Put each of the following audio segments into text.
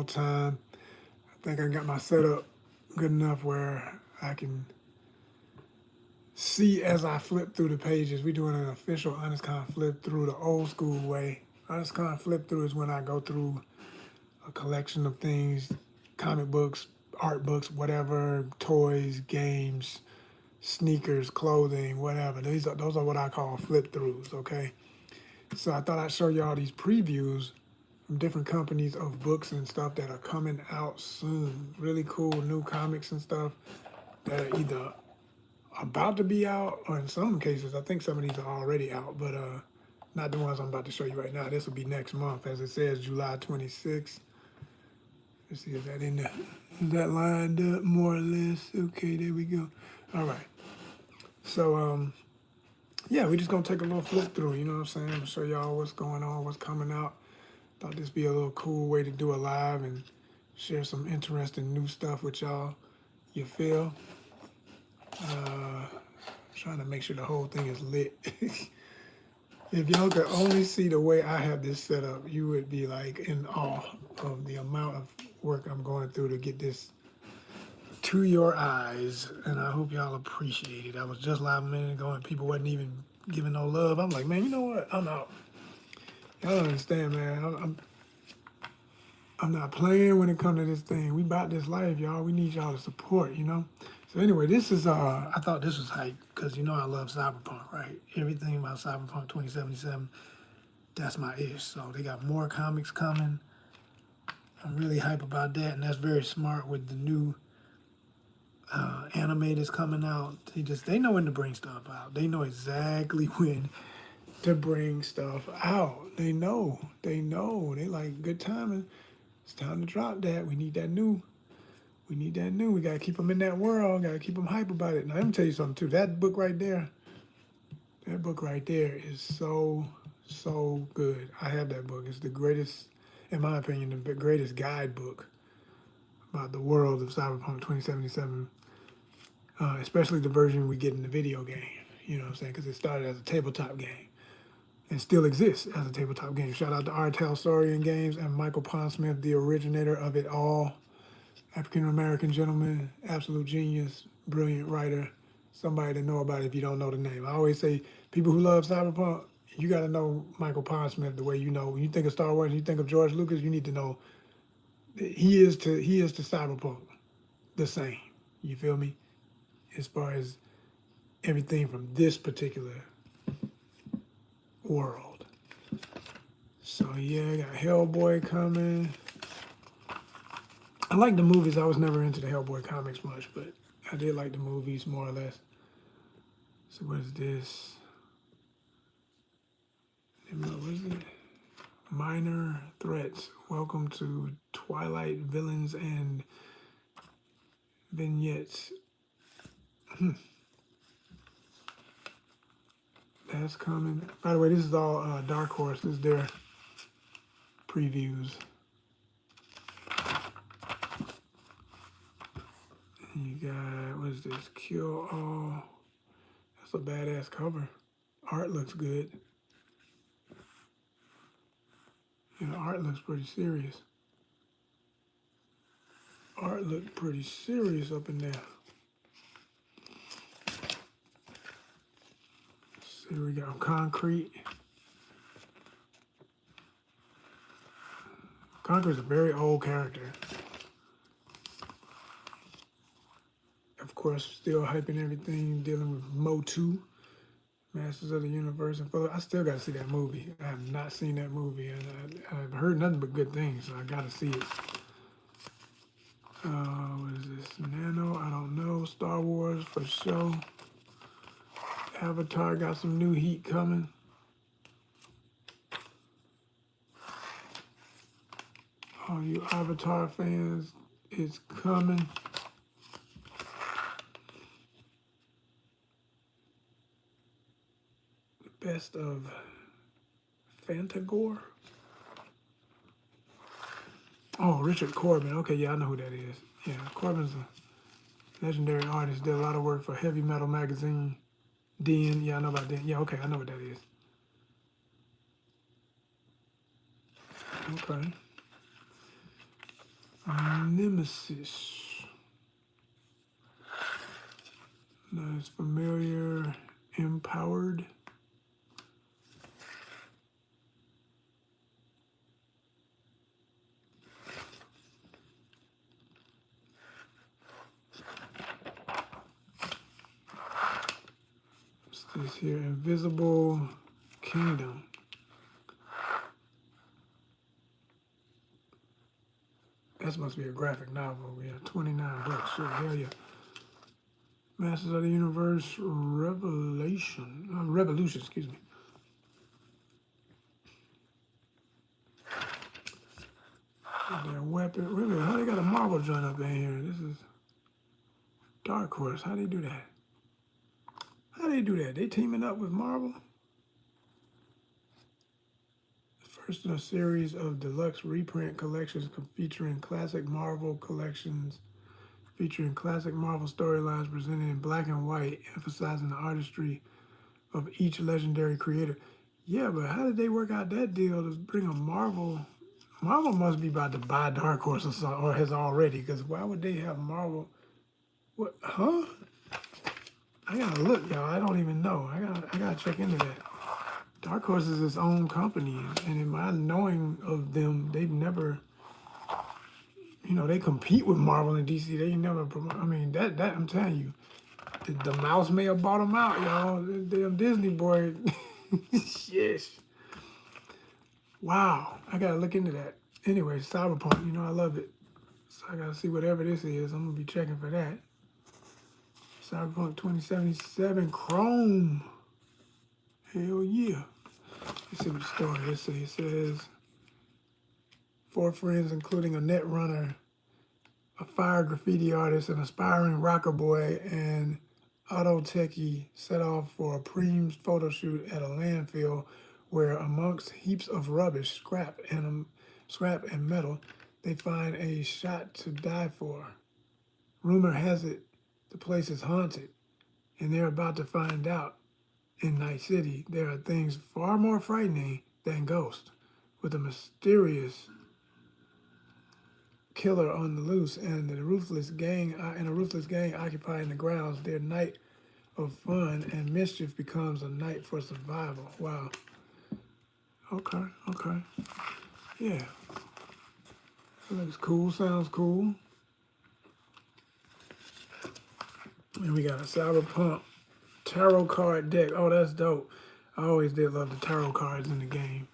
more time. I think I got my setup good enough where I can see as I flip through the pages. We're doing an official ONYXCON flip through the old school way. ONYXCON flip through is when I go through a collection of things, comic books, art books, whatever, toys, games, sneakers, clothing, whatever. Those are what I call flip throughs, okay? So I thought I'd show y'all these previews from different companies of books and stuff that are coming out soon. Really cool new comics and stuff that are either about to be out, or in some cases, I think some of these are already out, but not the ones I'm about to show you right now. This will be next month, as it says, July 26th. Let's see, is that in there? Is that lined up more or less? Okay, there we go. All right. So, yeah, we're just gonna take a little flip through, you know what I'm saying? I'm gonna show y'all what's going on, what's coming out. Thought this be a little cool way to do a live and share some interesting new stuff with y'all. You feel? Trying to make sure the whole thing is lit. If y'all could only see the way I have this set up, you would be like in awe of the amount of work I'm going through to get this to your eyes, and I hope y'all appreciate it. I was just live a minute ago and people wasn't even giving no love. I'm like, man, you know what? I'm out. Y'all don't understand, man. I'm not playing when it comes to this thing. We about this life, y'all. We need y'all to support, you know? So anyway, this is, I thought this was hype because you know I love Cyberpunk, right? Everything about Cyberpunk 2077, that's my ish. So they got more comics coming. I'm really hype about that, and that's very smart with the new anime that's coming out. They know when to bring stuff out. They know exactly when to bring stuff out. They know. They like good timing. It's time to drop that. We need that new. We got to keep them in that world. Got to keep them hype about it. Now, let me tell you something, too. That book right there is so, so good. I have that book. It's the greatest, in my opinion, the greatest guidebook about the world of Cyberpunk 2077, especially the version we get in the video game. You know what I'm saying? Because it started as a tabletop game and still exists as a tabletop game. Shout out to Artel Saurian Games and Michael Pondsmith, the originator of it all. African-American gentleman, absolute genius, brilliant writer, somebody to know about if you don't know the name. I always say, people who love Cyberpunk, you got to know Michael Pondsmith the way you know. When you think of Star Wars and you think of George Lucas, you need to know he is to Cyberpunk the same. You feel me? As far as everything from this particular world. So yeah, I got Hellboy coming. I like the movies. I was never into the Hellboy comics much, but I did like the movies more or less. So what is this? What is it? Minor Threats. Welcome to Twilight Villains and Vignettes. That's coming. By the way, this is all Dark Horse. This is their previews. You got, what is this? Kill All. That's a badass cover. Art looks good. You know, art looks pretty serious. Art looked pretty serious up in there. Let's see, we got Concrete. Concrete's a very old character. Of course, still hyping everything, dealing with Motu, Masters of the Universe. And I still got to see that movie. I have not seen that movie, and I've heard nothing but good things, so I got to see it. What is this? Nano? I don't know. Star Wars for sure. Avatar got some new heat coming. All you Avatar fans, it's coming. The best of Fantagore. Oh, Richard Corbin. Okay, yeah, I know who that is. Yeah, Corbin's a legendary artist. Did a lot of work for Heavy Metal Magazine. Den, yeah, I know about Den. Yeah, okay, I know what that is. Okay. Nemesis. Nice, familiar, empowered. What's this here? Invisible Kingdom. That must be a graphic novel. Yeah, 29 bucks. Sure, hell yeah. Masters of the Universe Revolution, excuse me. Their weapon. Wait a minute, how they got a Marvel joint up in here? This is Dark Horse. How they do that? How they do that? They teaming up with Marvel? First in a series of deluxe reprint collections featuring classic Marvel collections, featuring classic Marvel storylines presented in black and white, emphasizing the artistry of each legendary creator. Yeah, but how did they work out that deal to bring a Marvel? Marvel must be about to buy Dark Horse or something, or has already, because why would they have Marvel? What? Huh? I gotta look, y'all. I don't even know. I gotta check into that. Dark Horse is its own company, and in my knowing of them, they've never, they compete with Marvel and DC. They never promote. I mean, that I'm telling you, the mouse may have bought them out, y'all. The damn Disney boy. Yes. Wow. I gotta look into that. Anyway, Cyberpunk, I love it. So I gotta see whatever this is. I'm gonna be checking for that. Cyberpunk 2077 Chrome. Hell yeah. Let's see what the story is. It says 4 friends, including a net runner, a fire graffiti artist, an aspiring rocker boy, and auto techie, set off for a preem's photo shoot at a landfill where, amongst heaps of rubbish, scrap and metal, they find a shot to die for. Rumor has it the place is haunted, and they're about to find out. In Night City, there are things far more frightening than ghosts, with a mysterious killer on the loose and a ruthless gang occupying the grounds. Their night of fun and mischief becomes a night for survival. Wow. Okay. Yeah. That looks cool. Sounds cool. And we got a Cyberpunk tarot card deck. Oh, that's dope. I always did love the tarot cards in the game.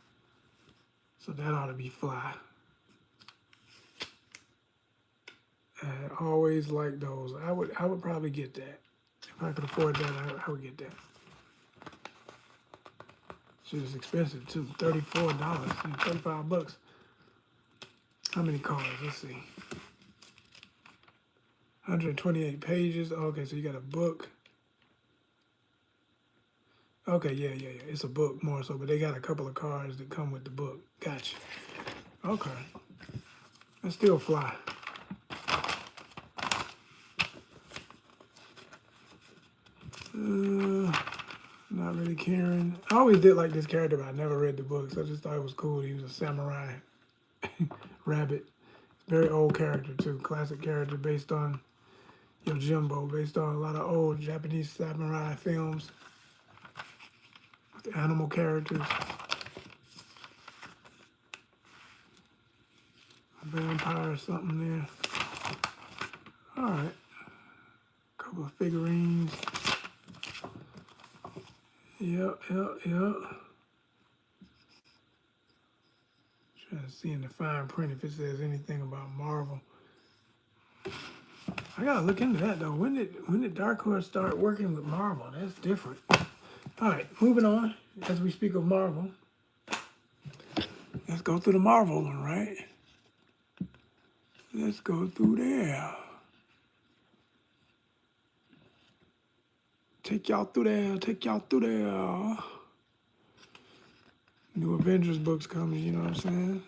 So that ought to be fly. I always liked those. I would probably get that. If I could afford that, I would get that. Shit is expensive too. $34, 35 bucks. How many cards? Let's see. 128 pages. Okay, so you got a book. Okay, yeah. It's a book more so, but they got a couple of cards that come with the book. Gotcha. Okay. That's still fly. Not really caring. I always did like this character, but I never read the books. I just thought it was cool. He was a samurai rabbit. Very old character too. Classic character based on Yojimbo, based on a lot of old Japanese samurai films with animal characters. A vampire or something there. All right. A couple of figurines. Yep. Trying to see in the fine print if it says anything about Marvel. I gotta look into that though. When did Dark Horse start working with Marvel? That's different. All right, moving on. As we speak of Marvel, let's go through the Marvel one, right? Let's go through there. Take y'all through there. New Avengers books coming, you know what I'm saying?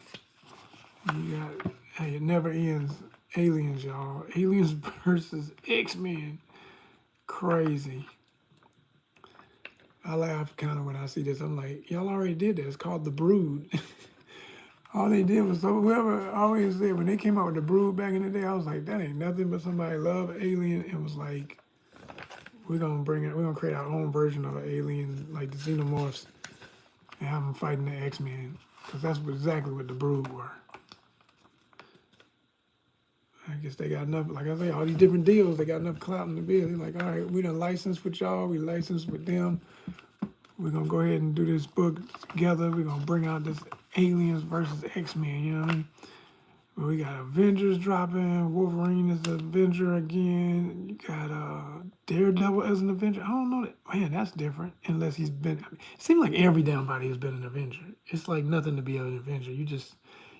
You got, hey, it never ends. Aliens, y'all. Aliens versus X-Men. Crazy. I laugh kind of when I see this. I'm like, y'all already did this. It's called The Brood. All they did was, so whoever always said, when they came out with the Brood back in the day, I was like, that ain't nothing but somebody love Alien and was like, we're gonna bring it, we're gonna create our own version of an alien, like the Xenomorphs, and have them fighting the X-Men. Because that's exactly what the Brood were. I guess they got enough, like I say, all these different deals, they got enough clout in the bill. They're like, all right, we done licensed with y'all, we licensed with them. We're gonna go ahead and do this book together. We're gonna bring out this Aliens versus X-Men, you know what I mean? But we got Avengers dropping, Wolverine as an Avenger again. You got Daredevil as an Avenger. I don't know that, man, that's different. Unless he's been, it seems like every damn body has been an Avenger. It's like nothing to be an Avenger. You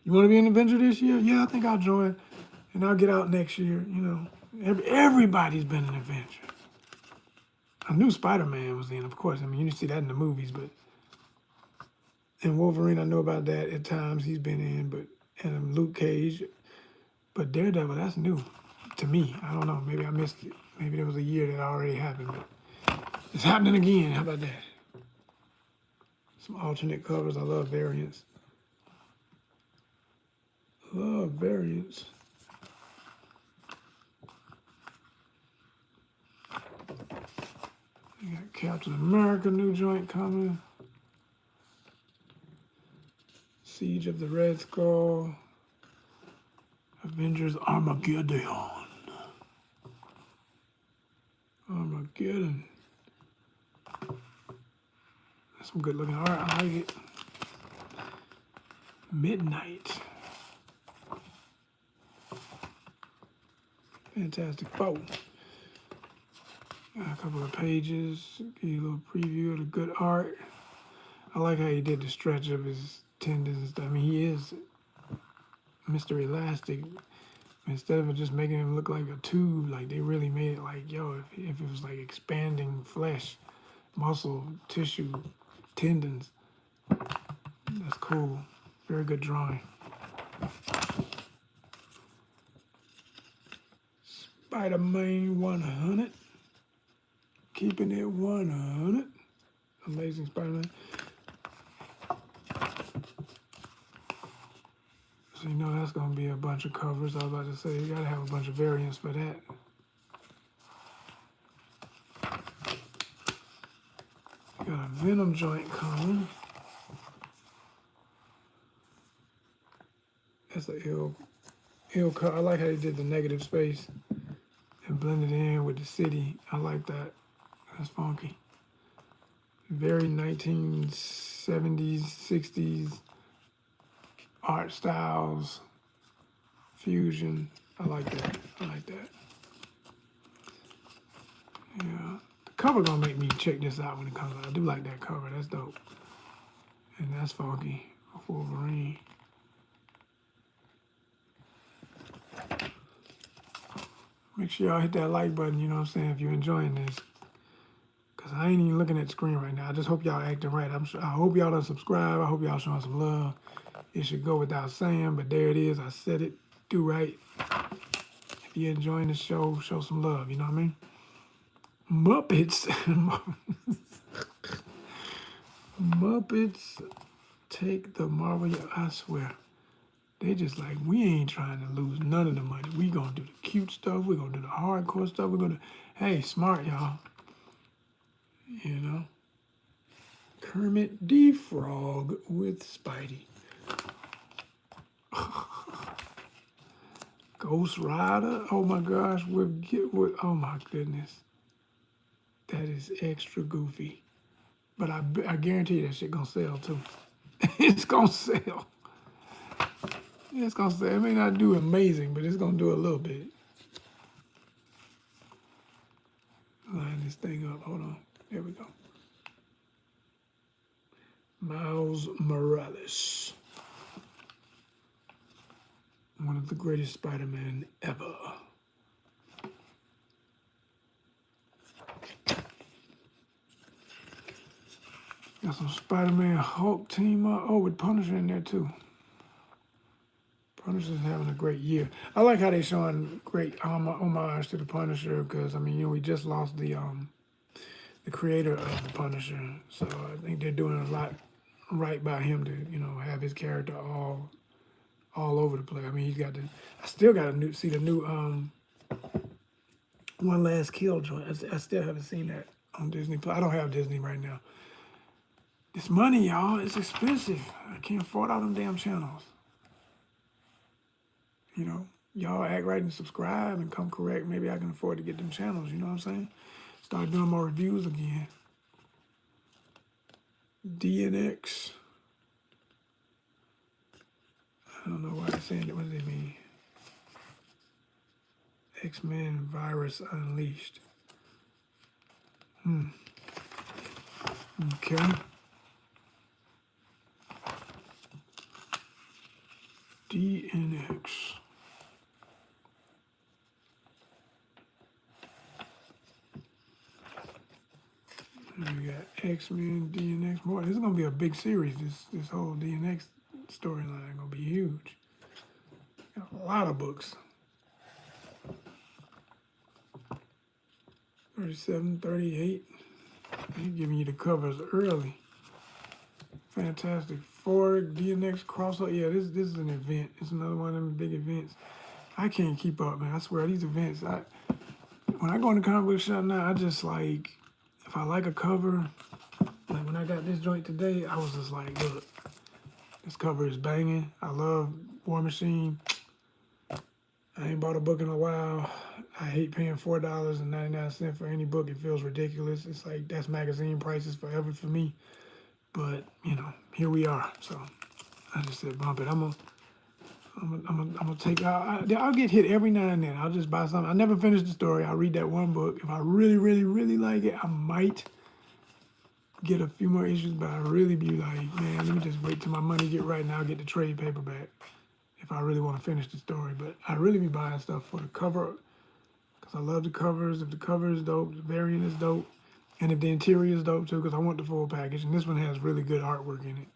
wanna be an Avenger this year? Yeah, I think I'll join. And I'll get out next year, you know. Everybody's been an Avenger. I knew Spider-Man was in, of course. I mean, you see that in the movies, but and Wolverine, I know about that at times he's been in, but and Luke Cage, but Daredevil, that's new to me. I don't know. Maybe I missed it. Maybe there was a year that already happened, but it's happening again. How about that? Some alternate covers. I love variants. Love variants. You got Captain America new joint coming. Siege of the Red Skull. Avengers Armageddon. Armageddon. That's some good looking art. I like it. Midnight. Fantastic Four. Got a couple of pages. Give you a little preview of the good art. I like how he did the stretch of his tendons and stuff. I mean, he is Mr. Elastic. Instead of just making him look like a tube, like they really made it like, yo, if it was like expanding flesh, muscle, tissue, tendons. That's cool. Very good drawing. Spider-Man 100. Keeping it 100. Amazing Spider-Man. So you know that's going to be a bunch of covers. I was about to say, you got to have a bunch of variants for that. You got a Venom joint coming. That's an ill cut. I like how they did the negative space and blended in with the city. I like that. That's funky. Very 1970s, 60s art styles, fusion. I like that. I like that. Yeah. The cover gonna make me check this out when it comes out. I do like that cover. That's dope. And that's funky. Wolverine. Make sure y'all hit that like button, you know what I'm saying, if you're enjoying this. Because I ain't even looking at the screen right now. I just hope y'all acting right. I hope y'all done subscribe. I hope y'all showing some love. It should go without saying, but there it is. I said it. Do right. If you're enjoying the show, show some love. You know what I mean? Muppets. Muppets take the Marvel. I swear. They just like, we ain't trying to lose none of the money. We gonna do the cute stuff. We gonna do the hardcore stuff. We're gonna, hey, smart y'all. You know? Kermit the Frog with Spidey. Ghost Rider. Oh my gosh, oh my goodness. That is extra goofy. But I guarantee that shit gonna sell too. It's gonna sell. It's gonna sell. It may not do amazing, but it's gonna do a little bit. Line this thing up. Hold on. There we go. Miles Morales. One of the greatest Spider-Man ever. Got some Spider-Man Hulk team up. Oh, with Punisher in there too. Punisher's having a great year. I like how they showing great homage to the Punisher because, I mean, you know, we just lost the creator of the Punisher. So I think they're doing a lot right by him to, you know, have his character all all over the place. I mean, he's got the. I still got to see the new One Last Kill joint. I still haven't seen that on Disney Plus. I don't have Disney right now. This money, y'all, it's expensive. I can't afford all them damn channels. You know, y'all act right and subscribe and come correct. Maybe I can afford to get them channels. You know what I'm saying? Start doing more reviews again. DNX. I don't know why I'm saying it. What does it mean? X-Men Virus Unleashed. Okay. DNX. We got X-Men, DNX, more. This is gonna be a big series. This whole DNX storyline gonna be huge. Got a lot of books. 37, 38. He's giving you the covers early. Fantastic Four, DNX crossover. Yeah, this is an event. It's another one of them big events. I can't keep up, man. I swear these events. When I go in the comic book shop now, I just like, if I like a cover, like when I got this joint today, I was just like, look, this cover is banging. I love War Machine. I ain't bought a book in a while. I hate paying $4.99 for any book. It feels ridiculous. It's like that's magazine prices forever for me. But you know, here we are. So I just said bump it. I'm gonna take. I'll get hit every now and then. I'll just buy something. I never finish the story. I'll read that one book. If I really, really, really like it, I might get a few more issues. But I really be like, man, let me just wait till my money get right, and I'll get the trade paperback if I really want to finish the story. But I really be buying stuff for the cover because I love the covers. If the cover is dope, the variant is dope, and if the interior is dope too, because I want the full package. And this one has really good artwork in it.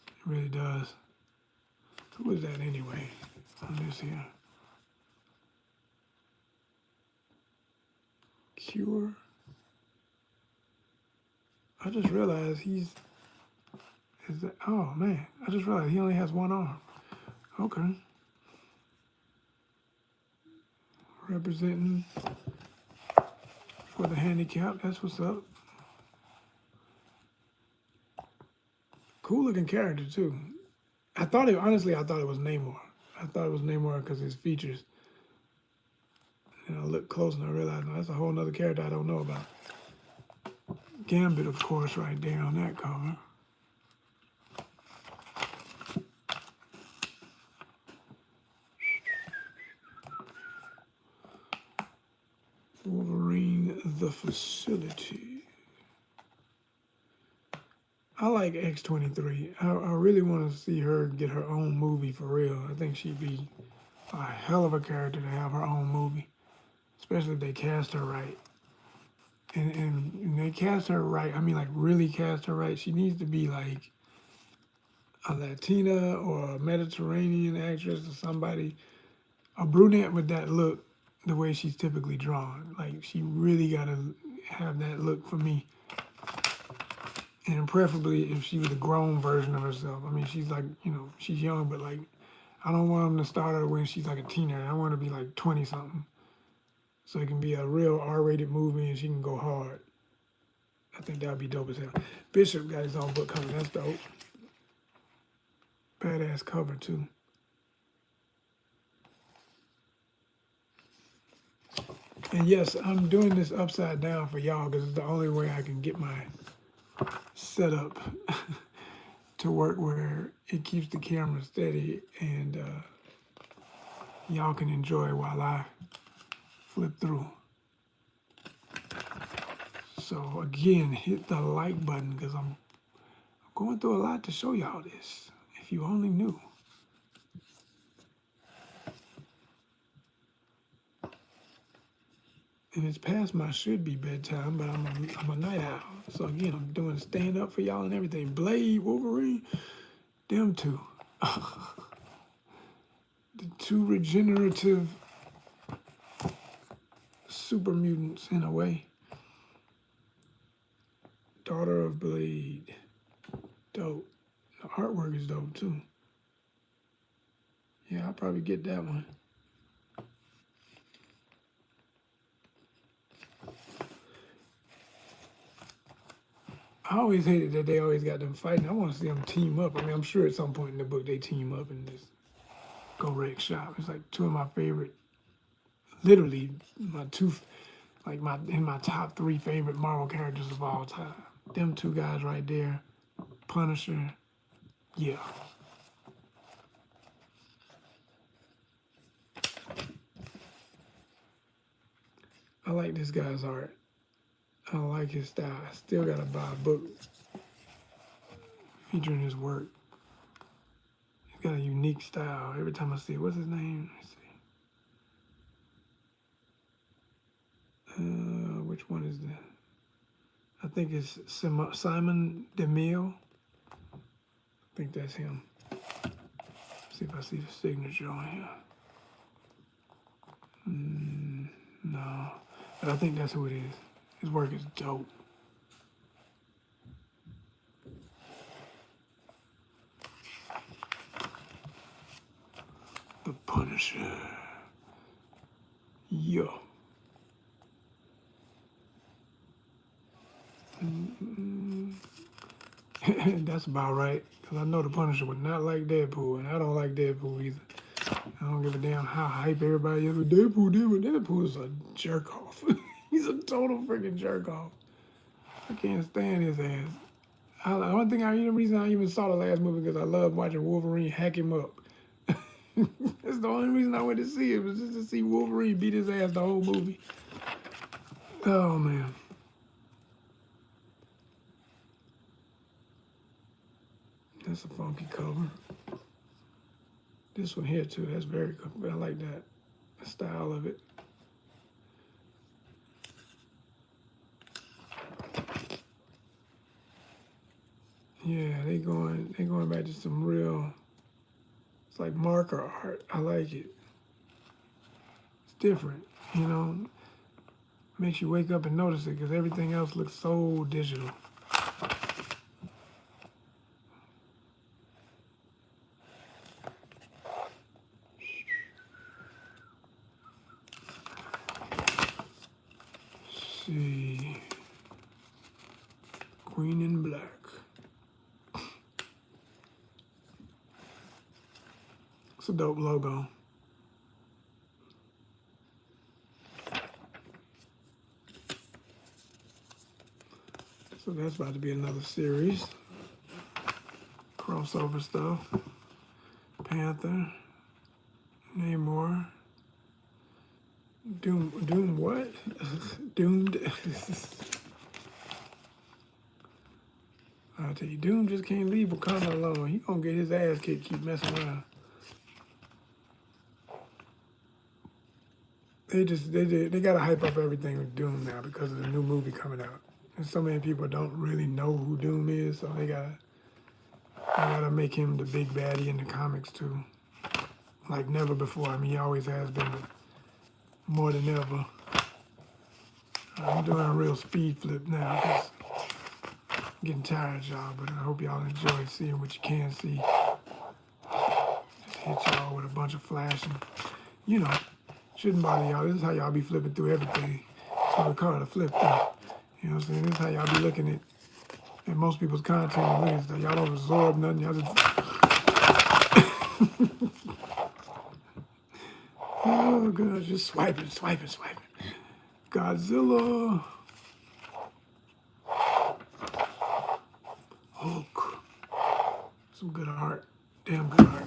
It really does. Who is that anyway? On this here. Cure. I just realized is that, oh man, I just realized he only has one arm. Okay. Representing for the handicap, that's what's up. Cool looking character too. Honestly, I thought it was Namor. I thought it was Namor because his features. And I looked close and I realized, no, that's a whole nother character I don't know about. Gambit, of course, right there on that cover. Wolverine, the Facility. I like X-23. I really want to see her get her own movie for real. I think she'd be a hell of a character to have her own movie, especially if they cast her right. And they cast her right, I mean like really cast her right. She needs to be like a Latina or a Mediterranean actress or somebody, a brunette with that look, the way she's typically drawn. Like she really gotta have that look for me. And preferably if she was a grown version of herself. I mean, she's like, you know, she's young, but like, I don't want them to start her when she's like a teenager. I want her to be like 20 something. So it can be a real R-rated movie and she can go hard. I think that would be dope as hell. Bishop got his own book coming. That's dope. Badass cover too. And yes, I'm doing this upside down for y'all because it's the only way I can get my setup to work where it keeps the camera steady and y'all can enjoy while I flip through. So again, hit the like button because I'm going through a lot to show y'all this. If you only knew. And it's past my should be bedtime, but I'm a night owl. So again, I'm doing stand up for y'all and everything. Blade, Wolverine, them two. The two regenerative super mutants in a way. Daughter of Blade. Dope. The artwork is dope too. Yeah, I'll probably get that one. I always hated that they always got them fighting. I want to see them team up. I mean, I'm sure at some point in the book they team up and just go wreck shop. It's like two of my favorite, literally my two, like in my top three favorite Marvel characters of all time. Them two guys right there, Punisher, yeah. I like this guy's art. I don't like his style. I still gotta buy a book featuring his work. He's got a unique style. Every time I see it, what's his name? Let's see. Which one is that? I think it's Simon DeMille. I think that's him. See if I see the signature on here. No, but I think that's who it is. His work is dope. The Punisher. Yo. That's about right. Because I know the Punisher would not like Deadpool, and I don't like Deadpool either. I don't give a damn how hype everybody is with Deadpool. Deadpool is a jerk off. He's a total freaking jerk off. I can't stand his ass. The only reason I even saw the last movie because I love watching Wolverine hack him up. That's the only reason I went to see it, was just to see Wolverine beat his ass the whole movie. Oh, man. That's a funky cover. This one here, too, that's very cool. I like that, the style of it. Yeah, they going back to some real, it's like marker art. I like it. It's different, you know. Makes you wake up and notice it because everything else looks so digital. Let's see. Queen in Black. It's a dope logo. So that's about to be another series. Crossover stuff. Panther. Namor. Doom what? Doomed. I tell you, Doom just can't leave Wakanda alone. He gonna get his ass kicked, keep messing around. They gotta hype up everything with Doom now because of the new movie coming out. And so many people don't really know who Doom is, so they gotta make him the big baddie in the comics too. Like never before. I mean, he always has been, but more than ever. I'm doing a real speed flip now because I'm getting tired, y'all, but I hope y'all enjoy seeing what you can see. Just hit y'all with a bunch of flashing. You know, shouldn't bother y'all. This is how y'all be flipping through everything. That's what we call it, a flip through. You know what I'm saying? This is how y'all be looking at most people's content and looking at stuff. Y'all don't absorb nothing. Y'all just... Oh, God, just swiping. Godzilla. Hulk. Some good art. Damn good art.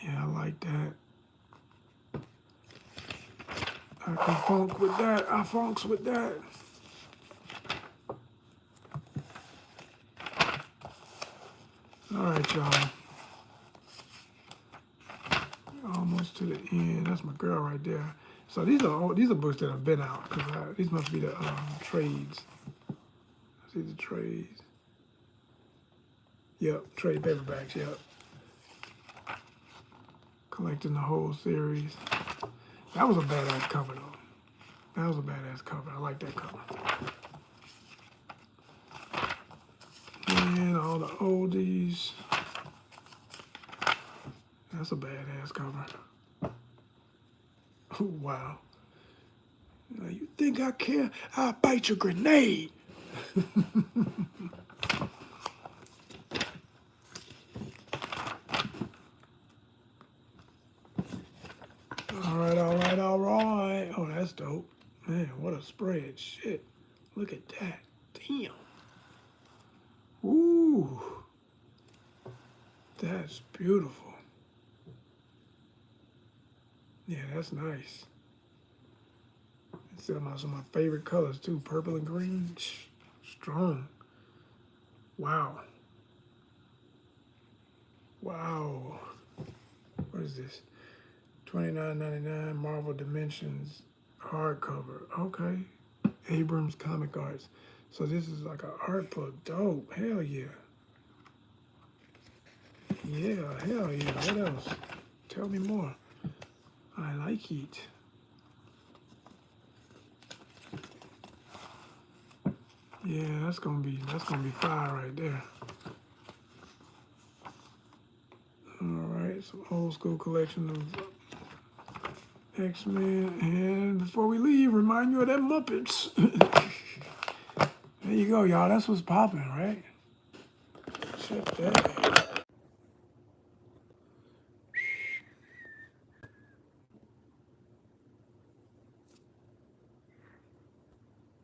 Yeah, I like that. I can funk with that. I funks with that. All right, y'all. Almost to the end. That's my girl right there. So these are books that have been out because these must be the trades. See the trades. Yep, trade paperbacks. Yep. Collecting the whole series. That was a badass cover though. That was a badass cover. I like that cover. And all the oldies. That's a badass cover. Oh, wow. Now, you think I care? I'll bite your grenade. All right, all right, all right. Oh, that's dope. Man, what a spread. Shit. Look at that. Damn. Ooh. That's beautiful. Yeah, that's nice. It's some of my favorite colors too. Purple and green. Strong. Wow. Wow. What is this? $29.99 Marvel Dimensions hardcover. Okay. Abrams Comic Arts. So this is like an art book. Dope. Hell yeah. Yeah, hell yeah. What else? Tell me more. I like it. Yeah, that's gonna be fire right there. All right, some old school collection of X-Men. And before we leave, remind you of them Muppets. There you go, y'all. That's what's popping, right? Check that out.